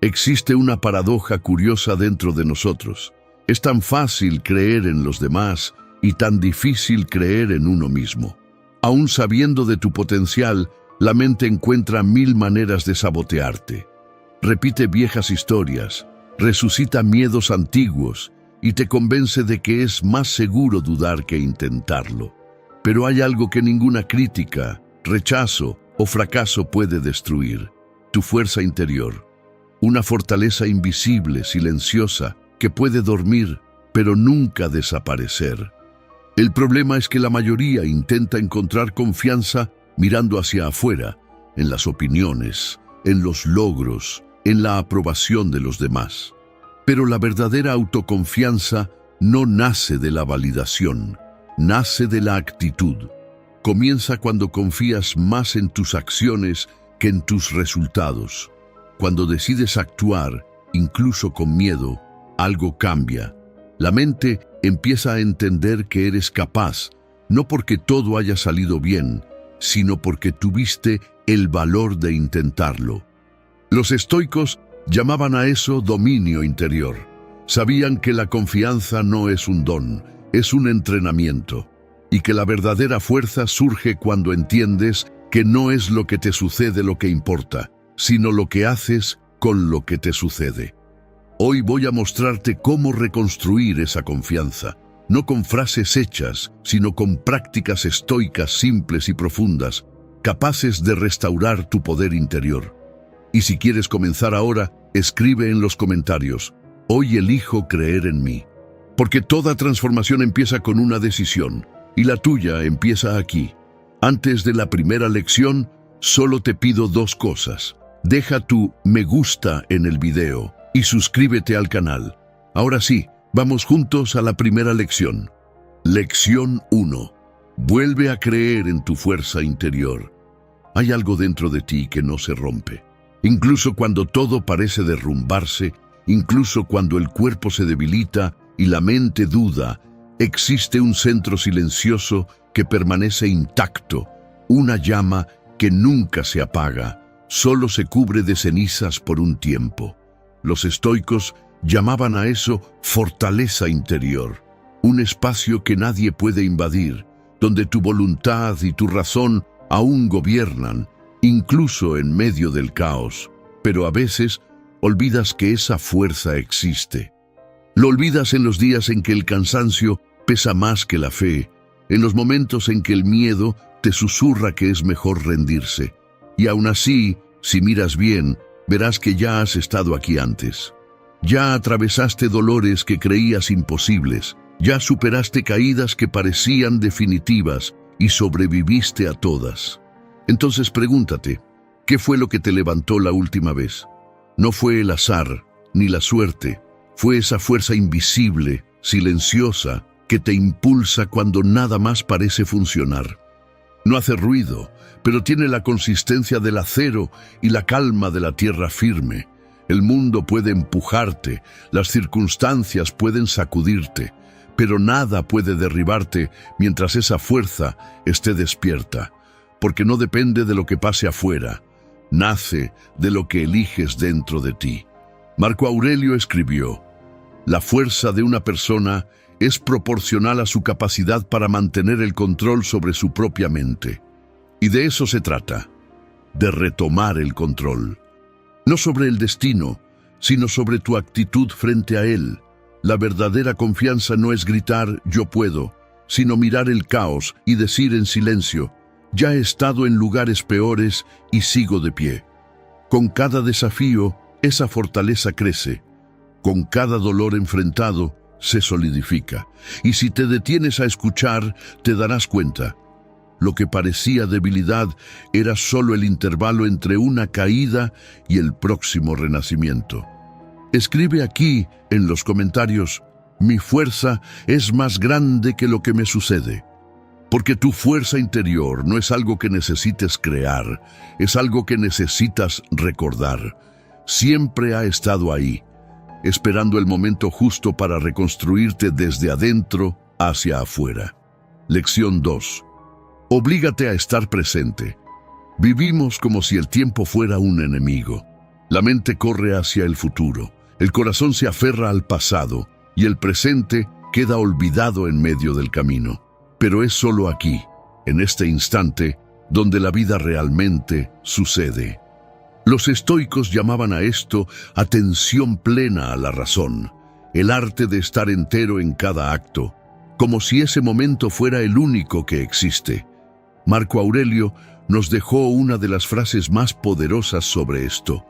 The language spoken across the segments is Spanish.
Existe una paradoja curiosa dentro de nosotros. Es tan fácil creer en los demás y tan difícil creer en uno mismo. Aún sabiendo de tu potencial, la mente encuentra 1000 maneras de sabotearte. Repite viejas historias, resucita miedos antiguos y te convence de que es más seguro dudar que intentarlo. Pero hay algo que ninguna crítica, rechazo o fracaso puede destruir: tu fuerza interior. Una fortaleza invisible, silenciosa, que puede dormir, pero nunca desaparecer. El problema es que la mayoría intenta encontrar confianza mirando hacia afuera, en las opiniones, en los logros, en la aprobación de los demás. Pero la verdadera autoconfianza no nace de la validación, nace de la actitud. Comienza cuando confías más en tus acciones que en tus resultados. Cuando decides actuar, incluso con miedo, algo cambia. La mente empieza a entender que eres capaz, no porque todo haya salido bien, sino porque tuviste el valor de intentarlo. Los estoicos llamaban a eso dominio interior. Sabían que la confianza no es un don, es un entrenamiento, y que la verdadera fuerza surge cuando entiendes que no es lo que te sucede lo que importa, sino lo que haces con lo que te sucede. Hoy voy a mostrarte cómo reconstruir esa confianza, no con frases hechas, sino con prácticas estoicas simples y profundas, capaces de restaurar tu poder interior. Y si quieres comenzar ahora, escribe en los comentarios: hoy elijo creer en mí. Porque toda transformación empieza con una decisión, y la tuya empieza aquí. Antes de la primera lección, solo te pido 2 cosas. Deja tu me gusta en el video y suscríbete al canal. Ahora sí, vamos juntos a la primera lección. Lección 1. Vuelve a creer en tu fuerza interior. Hay algo dentro de ti que no se rompe. Incluso cuando todo parece derrumbarse, incluso cuando el cuerpo se debilita y la mente duda, existe un centro silencioso que permanece intacto, una llama que nunca se apaga, solo se cubre de cenizas por un tiempo. Los estoicos llamaban a eso fortaleza interior, un espacio que nadie puede invadir, donde tu voluntad y tu razón aún gobiernan, incluso en medio del caos. Pero a veces olvidas que esa fuerza existe. Lo olvidas en los días en que el cansancio pesa más que la fe, en los momentos en que el miedo te susurra que es mejor rendirse. Y aún así, si miras bien, verás que ya has estado aquí antes. Ya atravesaste dolores que creías imposibles, ya superaste caídas que parecían definitivas y sobreviviste a todas. Entonces pregúntate, ¿qué fue lo que te levantó la última vez? No fue el azar, ni la suerte, fue esa fuerza invisible, silenciosa, que te impulsa cuando nada más parece funcionar. No hace ruido, pero tiene la consistencia del acero y la calma de la tierra firme. El mundo puede empujarte, las circunstancias pueden sacudirte, pero nada puede derribarte mientras esa fuerza esté despierta, porque no depende de lo que pase afuera, nace de lo que eliges dentro de ti. Marco Aurelio escribió: la fuerza de una persona es proporcional a su capacidad para mantener el control sobre su propia mente. Y de eso se trata, de retomar el control. No sobre el destino, sino sobre tu actitud frente a él. La verdadera confianza no es gritar «yo puedo», sino mirar el caos y decir en silencio «ya he estado en lugares peores y sigo de pie». Con cada desafío, esa fortaleza crece. Con cada dolor enfrentado, se solidifica. Y si te detienes a escuchar, te darás cuenta. Lo que parecía debilidad era solo el intervalo entre una caída y el próximo renacimiento. Escribe aquí, en los comentarios: mi fuerza es más grande que lo que me sucede. Porque tu fuerza interior no es algo que necesites crear, es algo que necesitas recordar. Siempre ha estado ahí, esperando el momento justo para reconstruirte desde adentro hacia afuera. Lección 2. Oblígate a estar presente. Vivimos como si el tiempo fuera un enemigo. La mente corre hacia el futuro, el corazón se aferra al pasado y el presente queda olvidado en medio del camino. Pero es solo aquí, en este instante, donde la vida realmente sucede. Los estoicos llamaban a esto atención plena a la razón, el arte de estar entero en cada acto, como si ese momento fuera el único que existe. Marco Aurelio nos dejó una de las frases más poderosas sobre esto.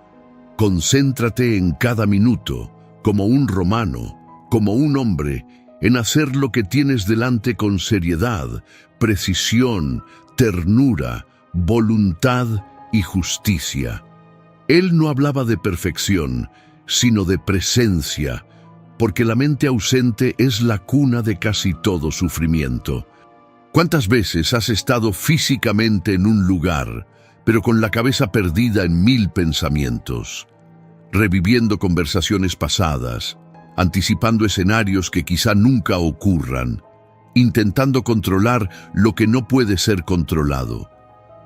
Concéntrate en cada minuto, como un romano, como un hombre, en hacer lo que tienes delante con seriedad, precisión, ternura, voluntad y justicia. Él no hablaba de perfección, sino de presencia, porque la mente ausente es la cuna de casi todo sufrimiento. ¿Cuántas veces has estado físicamente en un lugar, pero con la cabeza perdida en 1000 pensamientos, reviviendo conversaciones pasadas, anticipando escenarios que quizá nunca ocurran, intentando controlar lo que no puede ser controlado?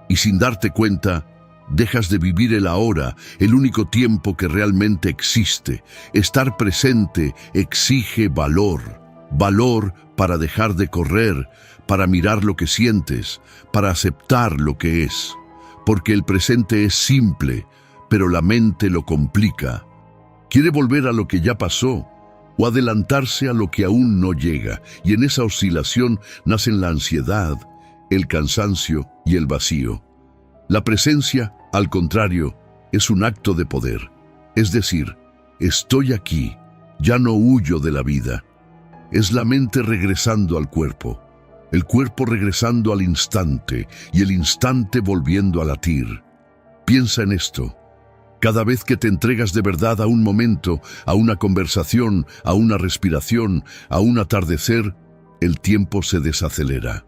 Y sin darte cuenta, dejas de vivir el ahora, el único tiempo que realmente existe. Estar presente exige valor. Valor para dejar de correr, para mirar lo que sientes, para aceptar lo que es. Porque el presente es simple, pero la mente lo complica. Quiere volver a lo que ya pasó o adelantarse a lo que aún no llega. Y en esa oscilación nacen la ansiedad, el cansancio y el vacío. La presencia, al contrario, es un acto de poder. Es decir, estoy aquí, ya no huyo de la vida. Es la mente regresando al cuerpo, el cuerpo regresando al instante y el instante volviendo a latir. Piensa en esto. Cada vez que te entregas de verdad a un momento, a una conversación, a una respiración, a un atardecer, el tiempo se desacelera.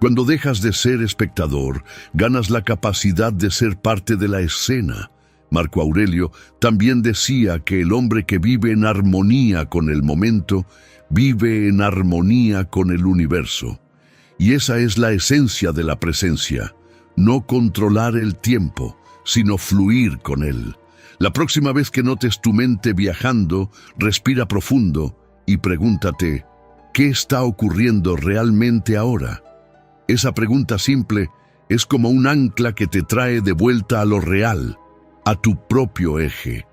Cuando dejas de ser espectador, ganas la capacidad de ser parte de la escena. Marco Aurelio también decía que el hombre que vive en armonía con el momento, vive en armonía con el universo. Y esa es la esencia de la presencia, no controlar el tiempo, sino fluir con él. La próxima vez que notes tu mente viajando, respira profundo y pregúntate, ¿qué está ocurriendo realmente ahora? Esa pregunta simple es como un ancla que te trae de vuelta a lo real, a tu propio eje.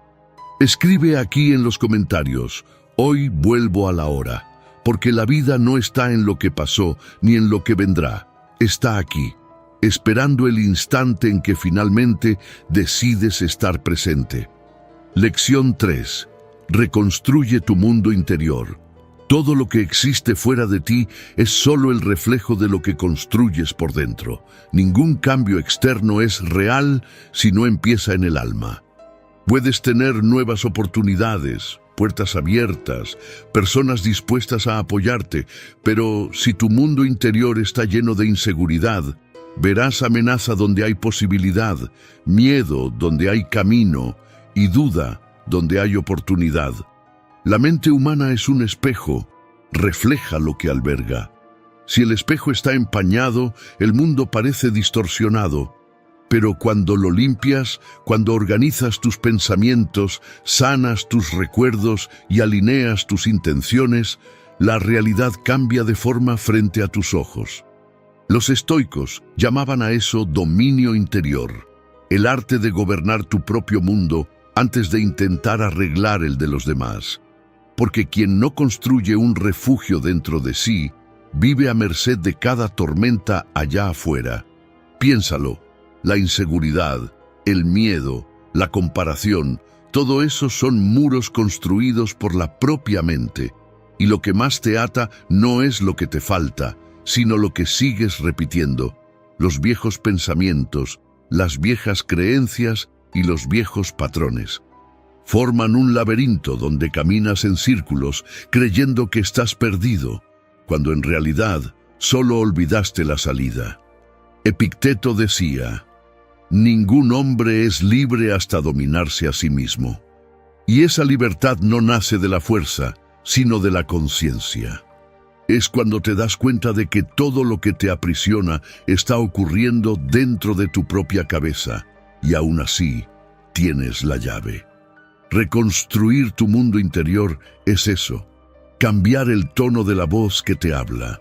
Escribe aquí en los comentarios, hoy vuelvo a la hora, porque la vida no está en lo que pasó ni en lo que vendrá, está aquí, esperando el instante en que finalmente decides estar presente. Lección 3. Reconstruye tu mundo interior. Todo lo que existe fuera de ti es solo el reflejo de lo que construyes por dentro. Ningún cambio externo es real si no empieza en el alma. Puedes tener nuevas oportunidades, puertas abiertas, personas dispuestas a apoyarte, pero si tu mundo interior está lleno de inseguridad, verás amenaza donde hay posibilidad, miedo donde hay camino y duda donde hay oportunidad. La mente humana es un espejo, refleja lo que alberga. Si el espejo está empañado, el mundo parece distorsionado. Pero cuando lo limpias, cuando organizas tus pensamientos, sanas tus recuerdos y alineas tus intenciones, la realidad cambia de forma frente a tus ojos. Los estoicos llamaban a eso dominio interior, el arte de gobernar tu propio mundo antes de intentar arreglar el de los demás. Porque quien no construye un refugio dentro de sí, vive a merced de cada tormenta allá afuera. Piénsalo, la inseguridad, el miedo, la comparación, todo eso son muros construidos por la propia mente, y lo que más te ata no es lo que te falta, sino lo que sigues repitiendo, los viejos pensamientos, las viejas creencias y los viejos patrones. Forman un laberinto donde caminas en círculos creyendo que estás perdido, cuando en realidad solo olvidaste la salida. Epicteto decía, ningún hombre es libre hasta dominarse a sí mismo. Y esa libertad no nace de la fuerza, sino de la conciencia. Es cuando te das cuenta de que todo lo que te aprisiona está ocurriendo dentro de tu propia cabeza, y aún así, tienes la llave. Reconstruir tu mundo interior es eso, cambiar el tono de la voz que te habla.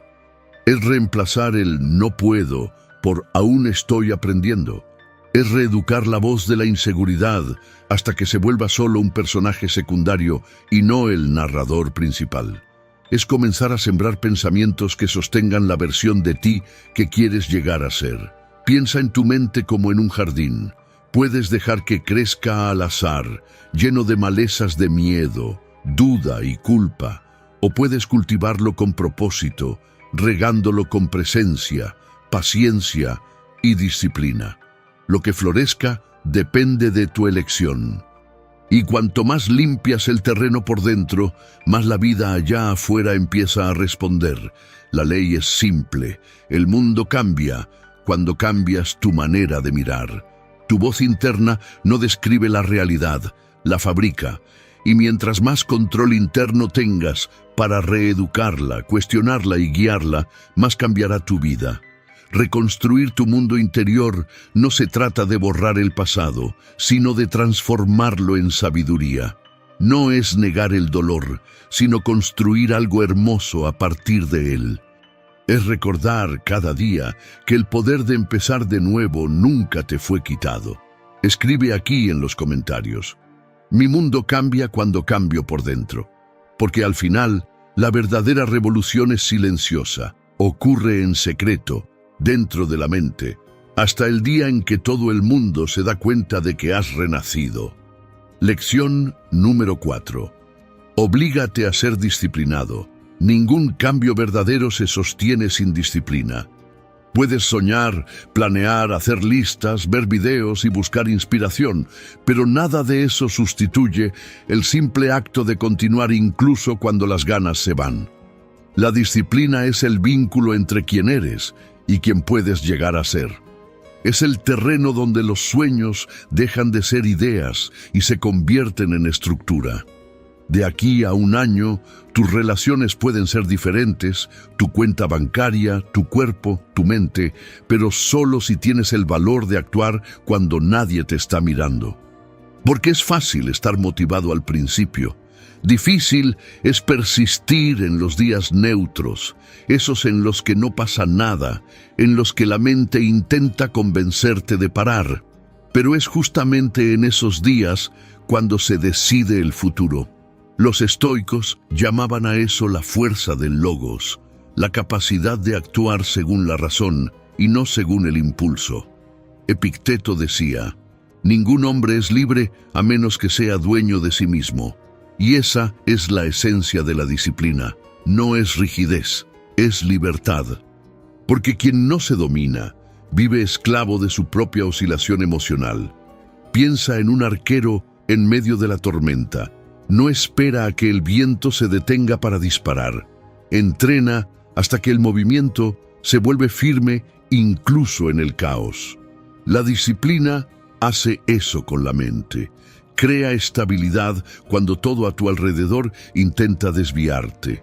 Es reemplazar el no puedo por aún estoy aprendiendo. Es reeducar la voz de la inseguridad hasta que se vuelva solo un personaje secundario y no el narrador principal. Es comenzar a sembrar pensamientos que sostengan la versión de ti que quieres llegar a ser. Piensa en tu mente como en un jardín. Puedes dejar que crezca al azar, lleno de malezas de miedo, duda y culpa, o puedes cultivarlo con propósito, regándolo con presencia, paciencia y disciplina. Lo que florezca depende de tu elección. Y cuanto más limpias el terreno por dentro, más la vida allá afuera empieza a responder. La ley es simple. El mundo cambia cuando cambias tu manera de mirar. Tu voz interna no describe la realidad, la fabrica. Y mientras más control interno tengas para reeducarla, cuestionarla y guiarla, más cambiará tu vida. Reconstruir tu mundo interior no se trata de borrar el pasado, sino de transformarlo en sabiduría. No es negar el dolor, sino construir algo hermoso a partir de él. Es recordar cada día que el poder de empezar de nuevo nunca te fue quitado. Escribe aquí en los comentarios: mi mundo cambia cuando cambio por dentro. Porque al final, la verdadera revolución es silenciosa, ocurre en secreto, dentro de la mente, hasta el día en que todo el mundo se da cuenta de que has renacido. Lección número 4. Oblígate a ser disciplinado. Ningún cambio verdadero se sostiene sin disciplina. Puedes soñar, planear, hacer listas, ver videos y buscar inspiración, pero nada de eso sustituye el simple acto de continuar incluso cuando las ganas se van. La disciplina es el vínculo entre quien eres y quien puedes llegar a ser. Es el terreno donde los sueños dejan de ser ideas y se convierten en estructura. De aquí a un año, tus relaciones pueden ser diferentes, tu cuenta bancaria, tu cuerpo, tu mente, pero solo si tienes el valor de actuar cuando nadie te está mirando. Porque es fácil estar motivado al principio. Difícil es persistir en los días neutros, esos en los que no pasa nada, en los que la mente intenta convencerte de parar. Pero es justamente en esos días cuando se decide el futuro. Los estoicos llamaban a eso la fuerza del logos, la capacidad de actuar según la razón y no según el impulso. Epicteto decía: ningún hombre es libre a menos que sea dueño de sí mismo. Y esa es la esencia de la disciplina. No es rigidez, es libertad. Porque quien no se domina, vive esclavo de su propia oscilación emocional. Piensa en un arquero en medio de la tormenta. No espera a que el viento se detenga para disparar. Entrena hasta que el movimiento se vuelve firme incluso en el caos. La disciplina hace eso con la mente. Crea estabilidad cuando todo a tu alrededor intenta desviarte.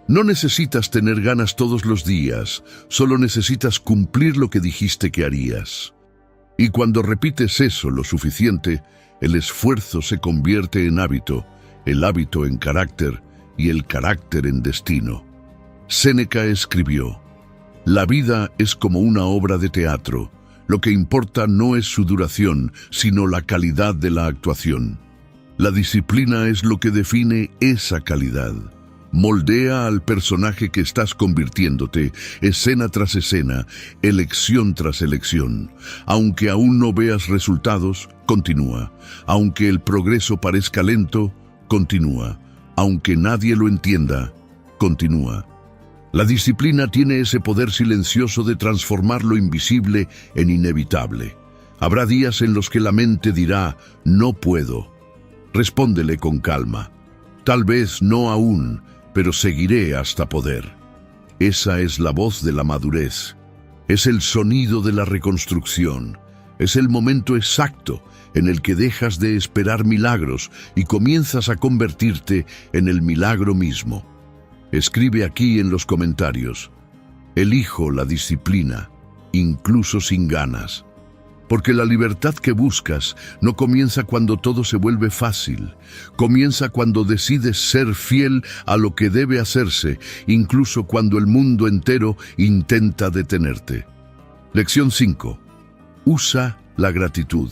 No necesitas tener ganas todos los días, solo necesitas cumplir lo que dijiste que harías. Y cuando repites eso lo suficiente, el esfuerzo se convierte en hábito, el hábito en carácter y el carácter en destino. Séneca escribió: la vida es como una obra de teatro. Lo que importa no es su duración, sino la calidad de la actuación. La disciplina es lo que define esa calidad. Moldea al personaje que estás convirtiéndote, escena tras escena, elección tras elección. Aunque aún no veas resultados, continúa. Aunque el progreso parezca lento, continúa. Aunque nadie lo entienda, continúa. La disciplina tiene ese poder silencioso de transformar lo invisible en inevitable. Habrá días en los que la mente dirá: no puedo. Respóndele con calma: tal vez no aún, pero seguiré hasta poder. Esa es la voz de la madurez. Es el sonido de la reconstrucción. Es el momento exacto en el que dejas de esperar milagros y comienzas a convertirte en el milagro mismo. Escribe aquí en los comentarios: elijo la disciplina, incluso sin ganas. Porque la libertad que buscas no comienza cuando todo se vuelve fácil. Comienza cuando decides ser fiel a lo que debe hacerse, incluso cuando el mundo entero intenta detenerte. Lección 5. Usa la gratitud.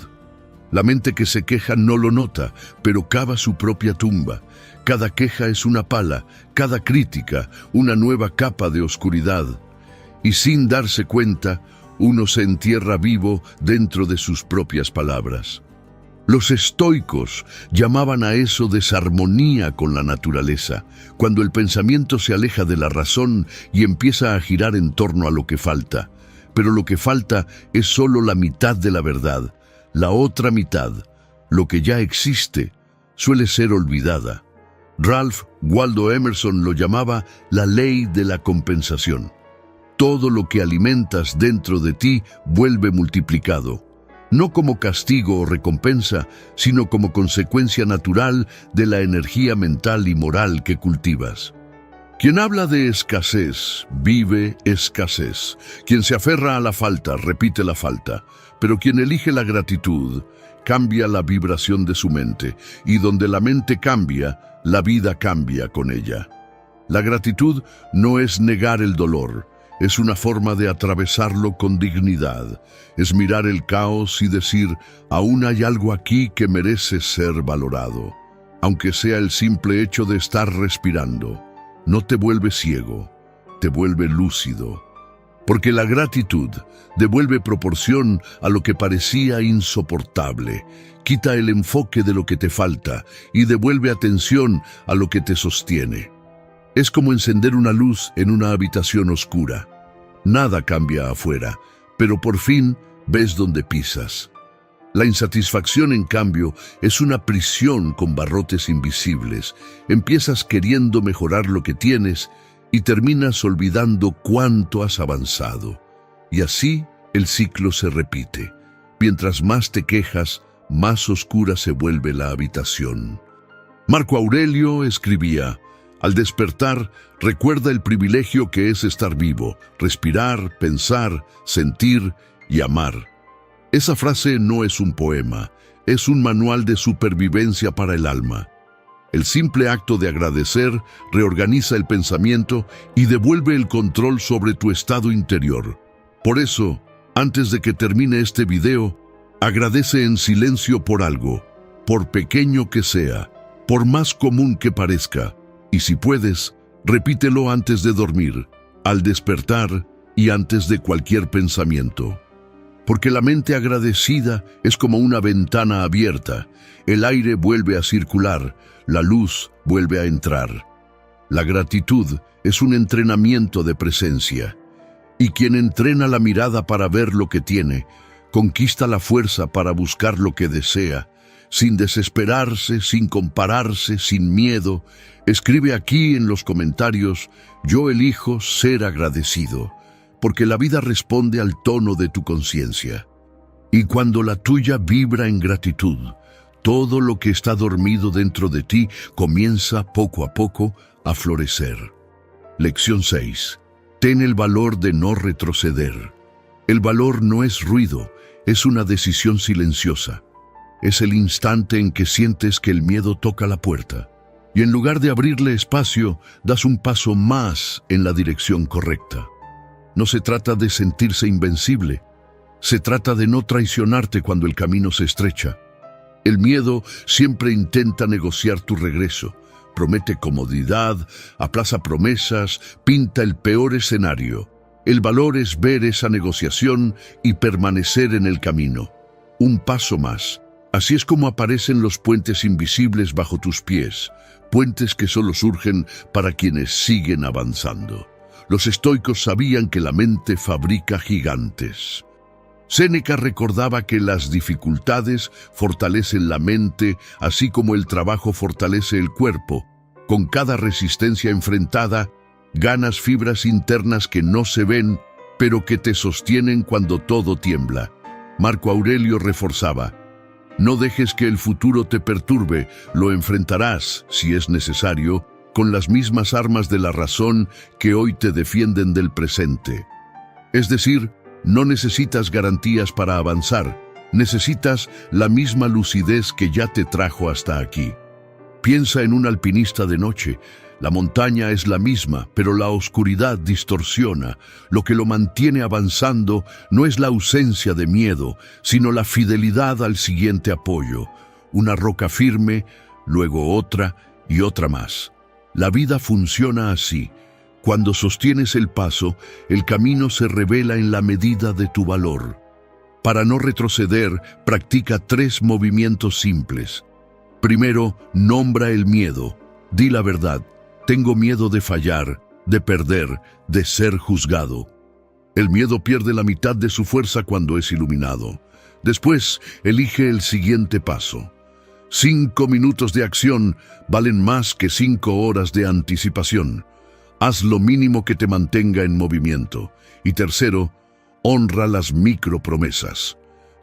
La mente que se queja no lo nota, pero cava su propia tumba. Cada queja es una pala, cada crítica una nueva capa de oscuridad. Y sin darse cuenta, uno se entierra vivo dentro de sus propias palabras. Los estoicos llamaban a eso desarmonía con la naturaleza, cuando el pensamiento se aleja de la razón y empieza a girar en torno a lo que falta. Pero lo que falta es solo la mitad de la verdad. La otra mitad, lo que ya existe, suele ser olvidada. Ralph Waldo Emerson lo llamaba la ley de la compensación. Todo lo que alimentas dentro de ti vuelve multiplicado, no como castigo o recompensa, sino como consecuencia natural de la energía mental y moral que cultivas. Quien habla de escasez, vive escasez. Quien se aferra a la falta, repite la falta. Pero quien elige la gratitud, cambia la vibración de su mente. Y donde la mente cambia, la vida cambia con ella. La gratitud no es negar el dolor. Es una forma de atravesarlo con dignidad. Es mirar el caos y decir, aún hay algo aquí que merece ser valorado. Aunque sea el simple hecho de estar respirando. No te vuelve ciego, te vuelve lúcido. Porque la gratitud devuelve proporción a lo que parecía insoportable, quita el enfoque de lo que te falta y devuelve atención a lo que te sostiene. Es como encender una luz en una habitación oscura. Nada cambia afuera, pero por fin ves dónde pisas. La insatisfacción, en cambio, es una prisión con barrotes invisibles. Empiezas queriendo mejorar lo que tienes y terminas olvidando cuánto has avanzado. Y así el ciclo se repite. Mientras más te quejas, más oscura se vuelve la habitación. Marco Aurelio escribía, al despertar, recuerda el privilegio que es estar vivo, respirar, pensar, sentir y amar. Esa frase no es un poema, es un manual de supervivencia para el alma. El simple acto de agradecer reorganiza el pensamiento y devuelve el control sobre tu estado interior. Por eso, antes de que termine este video, agradece en silencio por algo, por pequeño que sea, por más común que parezca, y si puedes, repítelo antes de dormir, al despertar y antes de cualquier pensamiento. Porque la mente agradecida es como una ventana abierta, el aire vuelve a circular, la luz vuelve a entrar. La gratitud es un entrenamiento de presencia, y quien entrena la mirada para ver lo que tiene, conquista la fuerza para buscar lo que desea, sin desesperarse, sin compararse, sin miedo. Escribe aquí en los comentarios, yo elijo ser agradecido. Porque la vida responde al tono de tu conciencia. Y cuando la tuya vibra en gratitud, todo lo que está dormido dentro de ti comienza poco a poco a florecer. Lección 6. Ten el valor de no retroceder. El valor no es ruido, es una decisión silenciosa. Es el instante en que sientes que el miedo toca la puerta. Y en lugar de abrirle espacio, das un paso más en la dirección correcta. No se trata de sentirse invencible, se trata de no traicionarte cuando el camino se estrecha. El miedo siempre intenta negociar tu regreso, promete comodidad, aplaza promesas, pinta el peor escenario. El valor es ver esa negociación y permanecer en el camino. Un paso más. Así es como aparecen los puentes invisibles bajo tus pies, puentes que solo surgen para quienes siguen avanzando. Los estoicos sabían que la mente fabrica gigantes. Séneca recordaba que las dificultades fortalecen la mente, así como el trabajo fortalece el cuerpo. Con cada resistencia enfrentada, ganas fibras internas que no se ven, pero que te sostienen cuando todo tiembla. Marco Aurelio reforzaba, no dejes que el futuro te perturbe, lo enfrentarás, si es necesario, con las mismas armas de la razón que hoy te defienden del presente. Es decir, no necesitas garantías para avanzar, Necesitas la misma lucidez que ya te trajo hasta aquí. Piensa en un alpinista de noche. La montaña es la misma, pero la oscuridad distorsiona. Lo que lo mantiene avanzando no es la ausencia de miedo, sino la fidelidad al siguiente apoyo. Una roca firme, luego otra y otra más. La vida funciona así. Cuando sostienes el paso, el camino se revela en la medida de tu valor. Para no retroceder, practica 3 movimientos simples. Primero, nombra el miedo. Di la verdad. Tengo miedo de fallar, de perder, de ser juzgado. El miedo pierde la mitad de su fuerza cuando es iluminado. Después, elige el siguiente paso. 5 minutos de acción valen más que 5 horas de anticipación. Haz lo mínimo que te mantenga en movimiento. Y tercero, honra las micropromesas.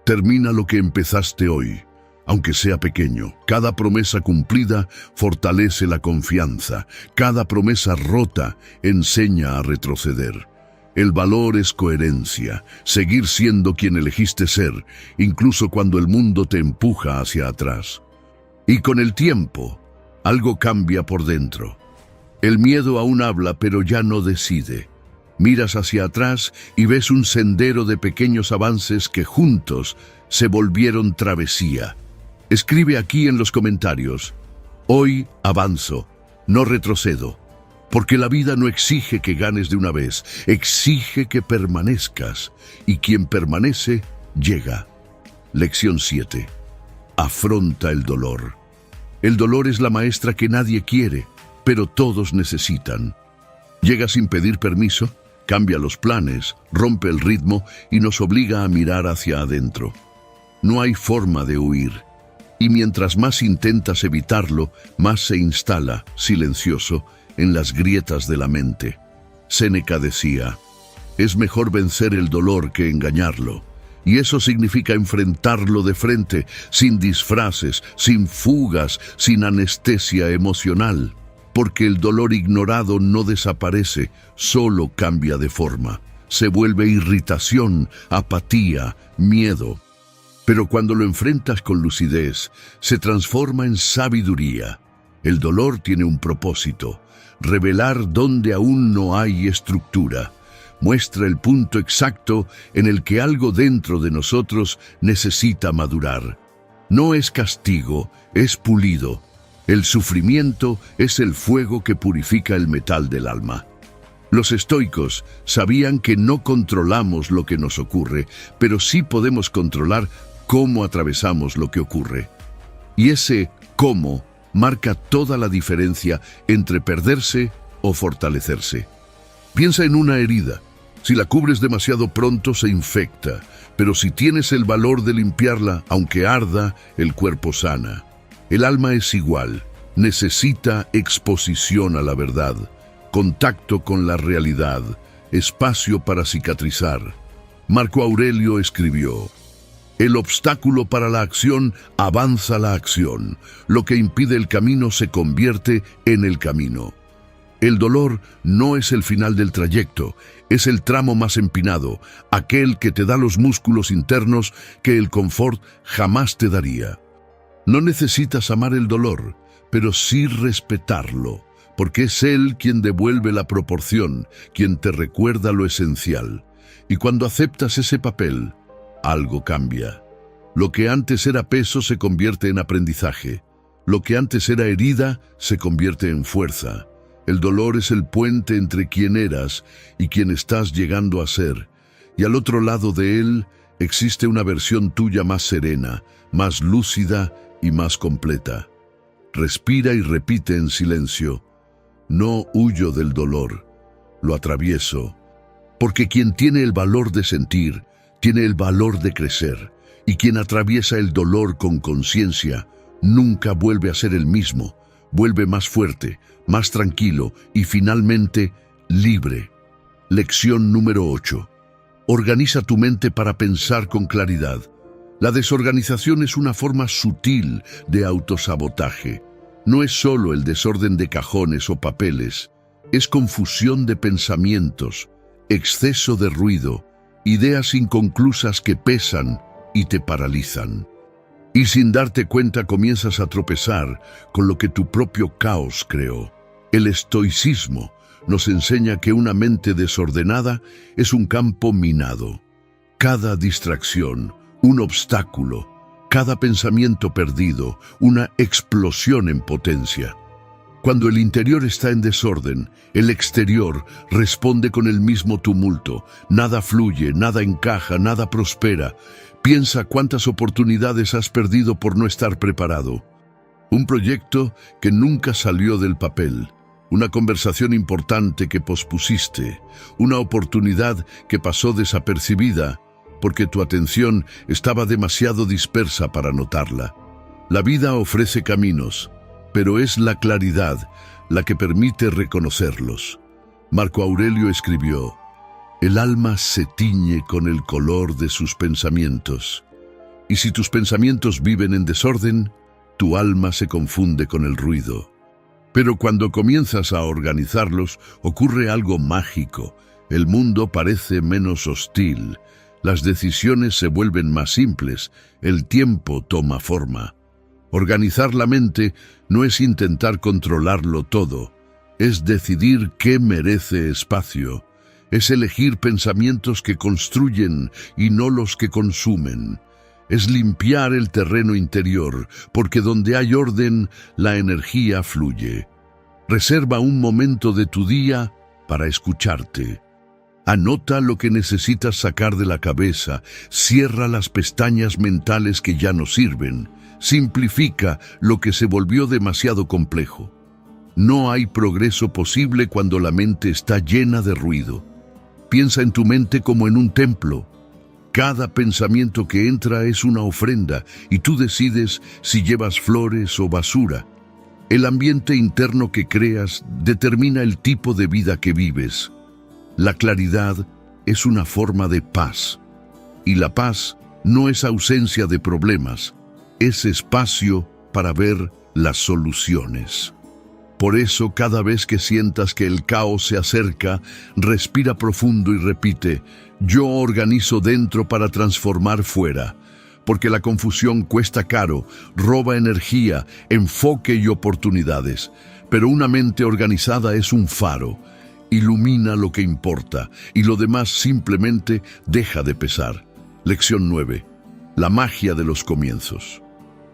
Termina lo que empezaste hoy. Aunque sea pequeño, cada promesa cumplida fortalece la confianza. Cada promesa rota enseña a retroceder. El valor es coherencia, seguir siendo quien elegiste ser, incluso cuando el mundo te empuja hacia atrás. Y con el tiempo, algo cambia por dentro. El miedo aún habla, pero ya no decide. Miras hacia atrás y ves un sendero de pequeños avances que juntos se volvieron travesía. Escribe aquí en los comentarios: hoy avanzo, no retrocedo, porque la vida no exige que ganes de una vez, exige que permanezcas, y quien permanece, llega. Lección 7. Afronta el dolor. El dolor es la maestra que nadie quiere, pero todos necesitan. Llega sin pedir permiso, cambia los planes, rompe el ritmo y nos obliga a mirar hacia adentro. No hay forma de huir. Y mientras más intentas evitarlo, más se instala, silencioso, en las grietas de la mente. Séneca decía: es mejor vencer el dolor que engañarlo. Y eso significa enfrentarlo de frente, sin disfraces, sin fugas, sin anestesia emocional. Porque el dolor ignorado no desaparece, solo cambia de forma. Se vuelve irritación, apatía, miedo. Pero cuando lo enfrentas con lucidez, se transforma en sabiduría. El dolor tiene un propósito: revelar dónde aún no hay estructura. Muestra el punto exacto en el que algo dentro de nosotros necesita madurar. No es castigo, es pulido. El sufrimiento es el fuego que purifica el metal del alma. Los estoicos sabían que no controlamos lo que nos ocurre, pero sí podemos controlar cómo atravesamos lo que ocurre. Y ese cómo marca toda la diferencia entre perderse o fortalecerse. Piensa en una herida. Si la cubres demasiado pronto se infecta, pero si tienes el valor de limpiarla, aunque arda, el cuerpo sana. El alma es igual. Necesita exposición a la verdad, contacto con la realidad, espacio para cicatrizar. Marco Aurelio escribió: el obstáculo para la acción avanza la acción. Lo que impide el camino se convierte en el camino. El dolor no es el final del trayecto, es el tramo más empinado, aquel que te da los músculos internos que el confort jamás te daría. No necesitas amar el dolor, pero sí respetarlo, porque es él quien devuelve la proporción, quien te recuerda lo esencial. Y cuando aceptas ese papel, algo cambia. Lo que antes era peso se convierte en aprendizaje. Lo que antes era herida se convierte en fuerza. El dolor es el puente entre quien eras y quien estás llegando a ser. Y al otro lado de él existe una versión tuya más serena, más lúcida y más completa. Respira y repite en silencio: no huyo del dolor, lo atravieso. Porque quien tiene el valor de sentir, tiene el valor de crecer, y quien atraviesa el dolor con conciencia nunca vuelve a ser el mismo, vuelve más fuerte, más tranquilo y finalmente libre. Lección número 8. Organiza tu mente para pensar con claridad. La desorganización es una forma sutil de autosabotaje. No es solo el desorden de cajones o papeles, es confusión de pensamientos, exceso de ruido, ideas inconclusas que pesan y te paralizan. Y sin darte cuenta comienzas a tropezar con lo que tu propio caos creó. El estoicismo nos enseña que una mente desordenada es un campo minado. Cada distracción, un obstáculo, cada pensamiento perdido, una explosión en potencia. Cuando el interior está en desorden, el exterior responde con el mismo tumulto. Nada fluye, nada encaja, nada prospera. Piensa cuántas oportunidades has perdido por no estar preparado. Un proyecto que nunca salió del papel. Una conversación importante que pospusiste. Una oportunidad que pasó desapercibida porque tu atención estaba demasiado dispersa para notarla. La vida ofrece caminos, pero es la claridad la que permite reconocerlos. Marco Aurelio escribió: el alma se tiñe con el color de sus pensamientos. Y si tus pensamientos viven en desorden, tu alma se confunde con el ruido. Pero cuando comienzas a organizarlos, ocurre algo mágico. El mundo parece menos hostil. Las decisiones se vuelven más simples. El tiempo toma forma. Organizar la mente no es intentar controlarlo todo. Es decidir qué merece espacio. Es elegir pensamientos que construyen y no los que consumen. Es limpiar el terreno interior, porque donde hay orden, la energía fluye. Reserva un momento de tu día para escucharte. Anota lo que necesitas sacar de la cabeza, cierra las pestañas mentales que ya no sirven, simplifica lo que se volvió demasiado complejo. No hay progreso posible cuando la mente está llena de ruido. Piensa en tu mente como en un templo. Cada pensamiento que entra es una ofrenda y tú decides si llevas flores o basura. El ambiente interno que creas determina el tipo de vida que vives. La claridad es una forma de paz. Y la paz no es ausencia de problemas, es espacio para ver las soluciones. Por eso, cada vez que sientas que el caos se acerca, respira profundo y repite: yo organizo dentro para transformar fuera. Porque la confusión cuesta caro, roba energía, enfoque y oportunidades. Pero una mente organizada es un faro. Ilumina lo que importa y lo demás simplemente deja de pesar. Lección 9. La magia de los comienzos.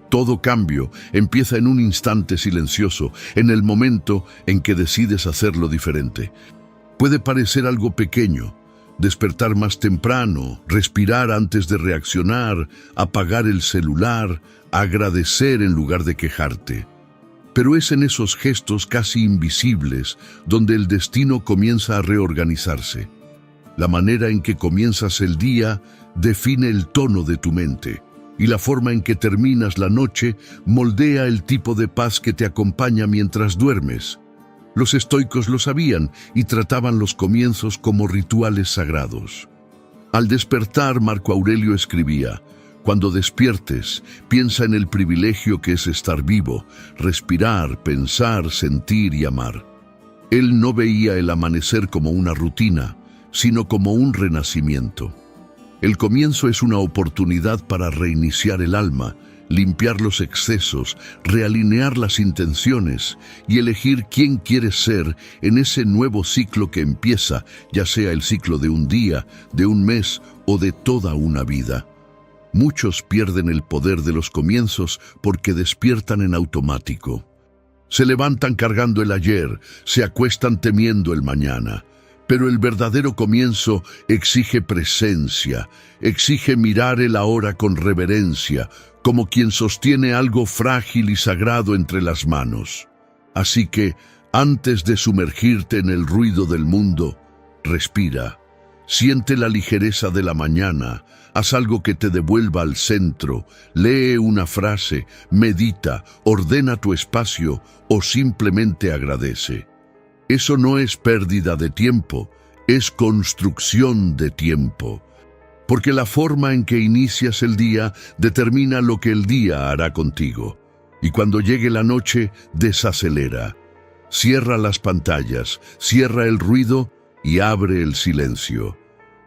Todo cambio empieza en un instante silencioso, en el momento en que decides hacerlo diferente. Puede parecer algo pequeño: despertar más temprano, respirar antes de reaccionar, apagar el celular, agradecer en lugar de quejarte. Pero es en esos gestos casi invisibles donde el destino comienza a reorganizarse. La manera en que comienzas el día define el tono de tu mente, y la forma en que terminas la noche moldea el tipo de paz que te acompaña mientras duermes. Los estoicos lo sabían y trataban los comienzos como rituales sagrados. Al despertar, Marco Aurelio escribía: cuando despiertes, piensa en el privilegio que es estar vivo, respirar, pensar, sentir y amar. Él no veía el amanecer como una rutina, sino como un renacimiento. El comienzo es una oportunidad para reiniciar el alma, limpiar los excesos, realinear las intenciones y elegir quién quieres ser en ese nuevo ciclo que empieza, ya sea el ciclo de un día, de un mes o de toda una vida. Muchos pierden el poder de los comienzos porque despiertan en automático. Se levantan cargando el ayer, se acuestan temiendo el mañana. Pero el verdadero comienzo exige presencia, exige mirar el ahora con reverencia, como quien sostiene algo frágil y sagrado entre las manos. Así que, antes de sumergirte en el ruido del mundo, respira. Siente la ligereza de la mañana, haz algo que te devuelva al centro, lee una frase, medita, ordena tu espacio o simplemente agradece. Eso no es pérdida de tiempo, es construcción de tiempo. Porque la forma en que inicias el día determina lo que el día hará contigo. Y cuando llegue la noche, desacelera. Cierra las pantallas, cierra el ruido y abre el silencio.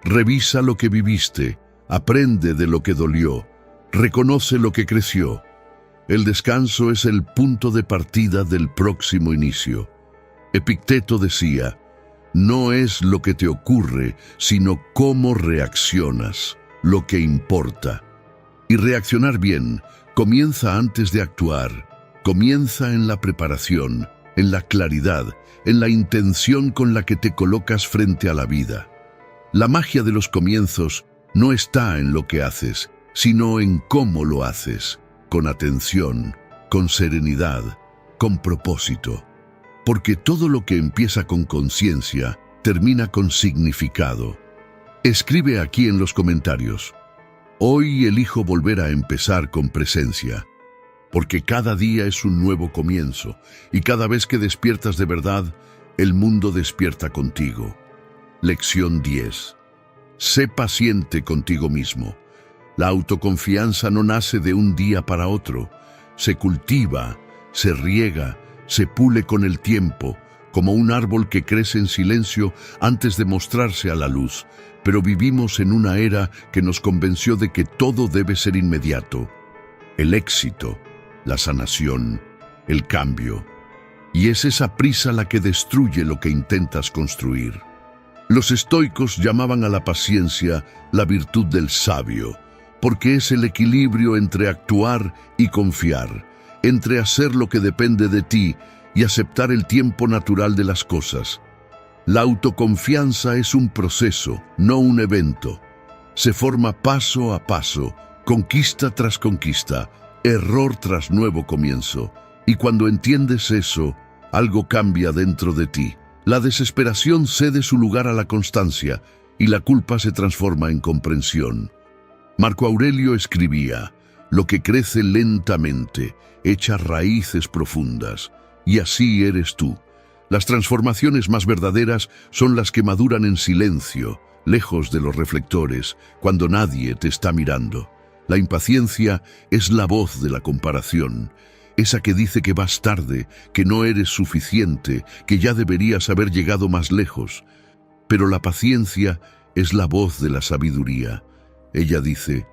Revisa lo que viviste, aprende de lo que dolió, reconoce lo que creció. El descanso es el punto de partida del próximo inicio. Epicteto decía, no es lo que te ocurre, sino cómo reaccionas, lo que importa. Y reaccionar bien comienza antes de actuar, comienza en la preparación, en la claridad, en la intención con la que te colocas frente a la vida. La magia de los comienzos no está en lo que haces, sino en cómo lo haces, con atención, con serenidad, con propósito. Porque todo lo que empieza con conciencia termina con significado. Escribe aquí en los comentarios, hoy elijo volver a empezar con presencia, porque cada día es un nuevo comienzo y cada vez que despiertas de verdad, el mundo despierta contigo. Lección 10. Sé paciente contigo mismo. La autoconfianza no nace de un día para otro. Se cultiva, se riega, se pule con el tiempo, como un árbol que crece en silencio antes de mostrarse a la luz. Pero vivimos en una era que nos convenció de que todo debe ser inmediato. El éxito, la sanación, el cambio. Y es esa prisa la que destruye lo que intentas construir. Los estoicos llamaban a la paciencia la virtud del sabio, porque es el equilibrio entre actuar y confiar, entre hacer lo que depende de ti y aceptar el tiempo natural de las cosas. La autoconfianza es un proceso, no un evento. Se forma paso a paso, conquista tras conquista, error tras nuevo comienzo. Y cuando entiendes eso, algo cambia dentro de ti. La desesperación cede su lugar a la constancia y la culpa se transforma en comprensión. Marco Aurelio escribía, lo que crece lentamente echa raíces profundas, y así eres tú. Las transformaciones más verdaderas son las que maduran en silencio, lejos de los reflectores, cuando nadie te está mirando. La impaciencia es la voz de la comparación, esa que dice que vas tarde, que no eres suficiente, que ya deberías haber llegado más lejos. Pero la paciencia es la voz de la sabiduría. Ella dice,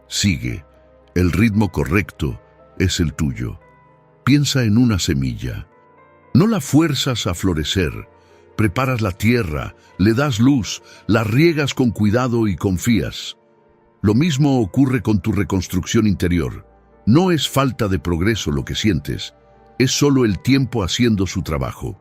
sigue, el ritmo correcto es el tuyo. Piensa en una semilla. No la fuerzas a florecer, preparas la tierra, le das luz, la riegas con cuidado y confías. Lo mismo ocurre con tu reconstrucción interior. No es falta de progreso lo que sientes, es solo el tiempo haciendo su trabajo.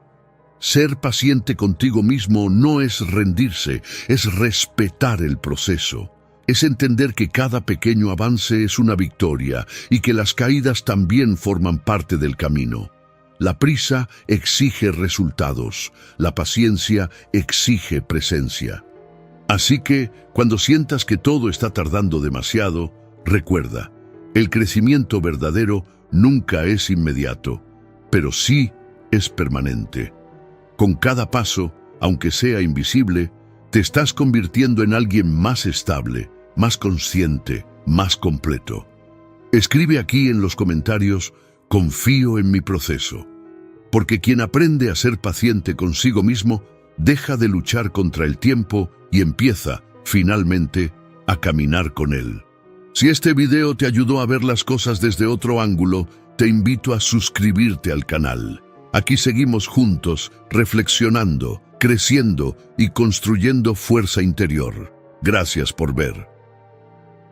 Ser paciente contigo mismo no es rendirse, es respetar el proceso. Es entender que cada pequeño avance es una victoria y que las caídas también forman parte del camino. La prisa exige resultados, la paciencia exige presencia. Así que, cuando sientas que todo está tardando demasiado, recuerda, el crecimiento verdadero nunca es inmediato, pero sí es permanente. Con cada paso, aunque sea invisible, te estás convirtiendo en alguien más estable, más consciente, más completo. Escribe aquí en los comentarios, confío en mi proceso. Porque quien aprende a ser paciente consigo mismo, deja de luchar contra el tiempo y empieza, finalmente, a caminar con él. Si este video te ayudó a ver las cosas desde otro ángulo, te invito a suscribirte al canal. Aquí seguimos juntos, reflexionando, creciendo y construyendo fuerza interior. Gracias por ver.